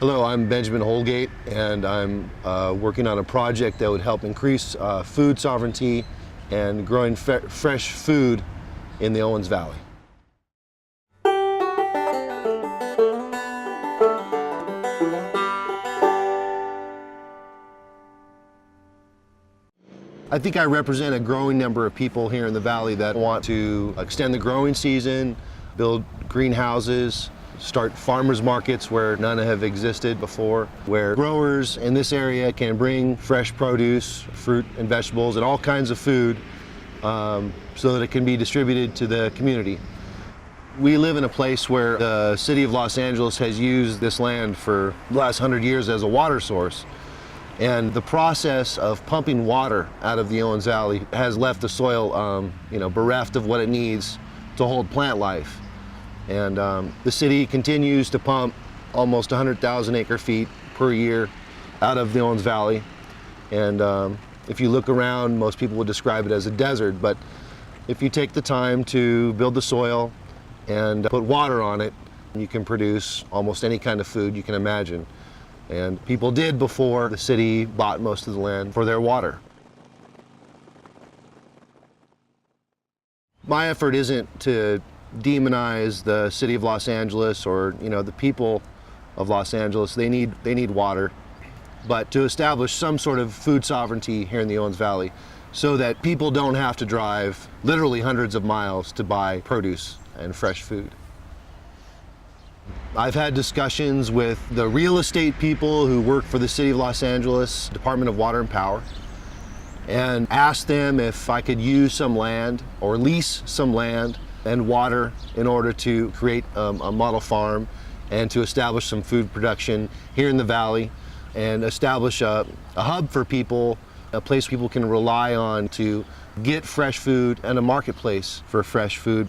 Hello, I'm Benjamin Holgate, and I'm working on a project that would help increase food sovereignty and growing fresh food in the Owens Valley. I think I represent a growing number of people here in the valley that want to extend the growing season, build greenhouses, start farmers markets where none have existed before, where growers in this area can bring fresh produce, fruit and vegetables and all kinds of food so that it can be distributed to the community. We live in a place where the city of Los Angeles has used this land for the last 100 years as a water source. And the process of pumping water out of the Owens Valley has left the soil bereft of what it needs to hold plant life. And the city continues to pump almost 100,000 acre feet per year out of the Owens Valley. And if you look around, most people would describe it as a desert, but if you take the time to build the soil and put water on it, you can produce almost any kind of food you can imagine. And people did before the city bought most of the land for their water. My effort isn't to demonize the city of Los Angeles or the people of Los Angeles. They need water, but to establish some sort of food sovereignty here in the Owens Valley so that people don't have to drive literally hundreds of miles to buy produce and fresh food. I've had discussions with the real estate people who work for the City of Los Angeles Department of Water and Power and asked them if I could use some land or lease some land and water in order to create a model farm and to establish some food production here in the valley and establish a hub for people, a place people can rely on to get fresh food and a marketplace for fresh food.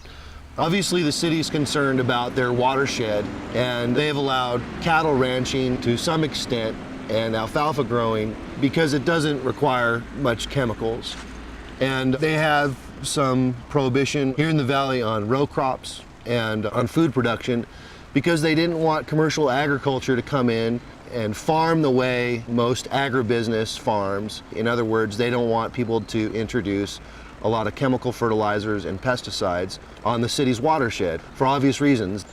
Obviously, the city is concerned about their watershed, and they have allowed cattle ranching to some extent and alfalfa growing because it doesn't require much chemicals. And they have some prohibition here in the valley on row crops and on food production because they didn't want commercial agriculture to come in and farm the way most agribusiness farms. In other words, they don't want people to introduce a lot of chemical fertilizers and pesticides on the city's watershed for obvious reasons.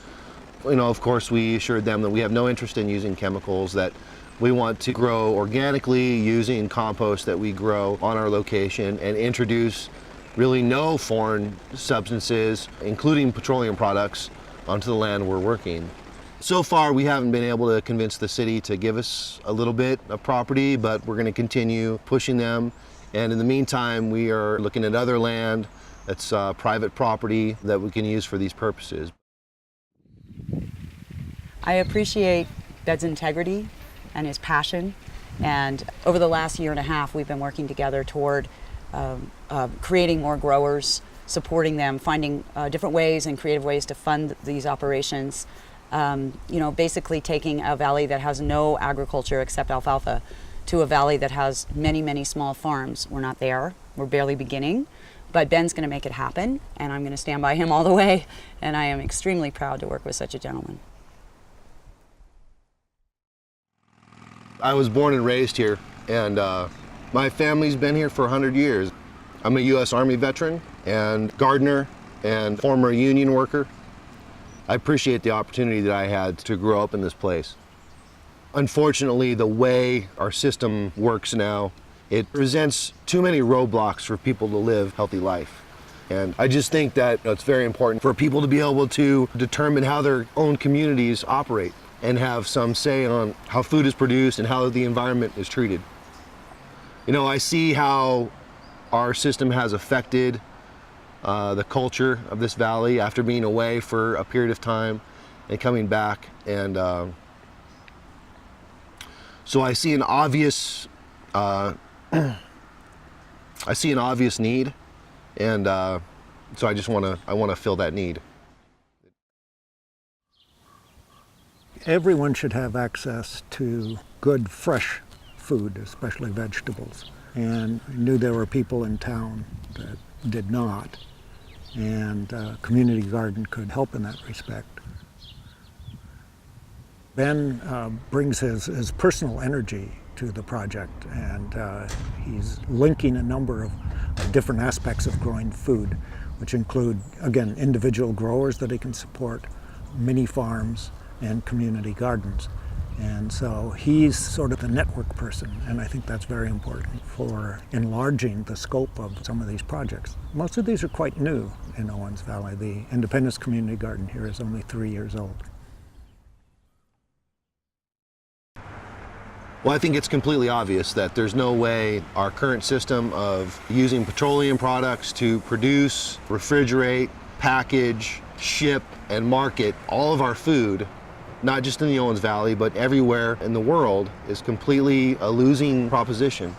Of course, we assured them that we have no interest in using chemicals, that we want to grow organically using compost that we grow on our location and introduce really no foreign substances, including petroleum products, onto the land we're working. So far, we haven't been able to convince the city to give us a little bit of property, but we're going to continue pushing them. And in the meantime, we are looking at other land that's private property that we can use for these purposes. I appreciate Bed's integrity and his passion. And over the last year and a half, we've been working together toward creating more growers, supporting them, finding different ways and creative ways to fund these operations. Basically taking a valley that has no agriculture except alfalfa to a valley that has many, many small farms. We're not there, we're barely beginning, but Ben's gonna make it happen, and I'm gonna stand by him all the way, and I am extremely proud to work with such a gentleman. I was born and raised here, and my family's been here for 100 years. I'm a U.S. Army veteran and gardener and former union worker. I appreciate the opportunity that I had to grow up in this place. Unfortunately, the way our system works now, it presents too many roadblocks for people to live a healthy life. And I just think that it's very important for people to be able to determine how their own communities operate and have some say on how food is produced and how the environment is treated. I see how our system has affected the culture of this valley after being away for a period of time and coming back. And so I see an obvious need, and so I want to fill that need. Everyone should have access to good, fresh food, especially vegetables. And I knew there were people in town that did not, and a community garden could help in that respect. Ben brings his personal energy to the project, and he's linking a number of different aspects of growing food, which include, again, individual growers that he can support, mini farms, and community gardens. And so he's sort of the network person, and I think that's very important for enlarging the scope of some of these projects. Most of these are quite new in Owens Valley. The Independence Community Garden here is only 3 years old. Well, I think it's completely obvious that there's no way our current system of using petroleum products to produce, refrigerate, package, ship, and market all of our food, not just in the Owens Valley, but everywhere in the world, is completely a losing proposition.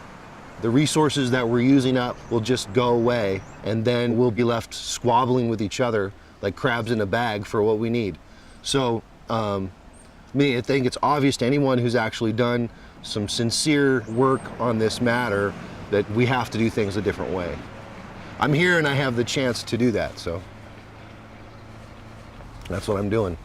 The resources that we're using up will just go away, and then we'll be left squabbling with each other like crabs in a bag for what we need. So, I think it's obvious to anyone who's actually done some sincere work on this matter that we have to do things a different way. I'm here and I have the chance to do that, so that's what I'm doing.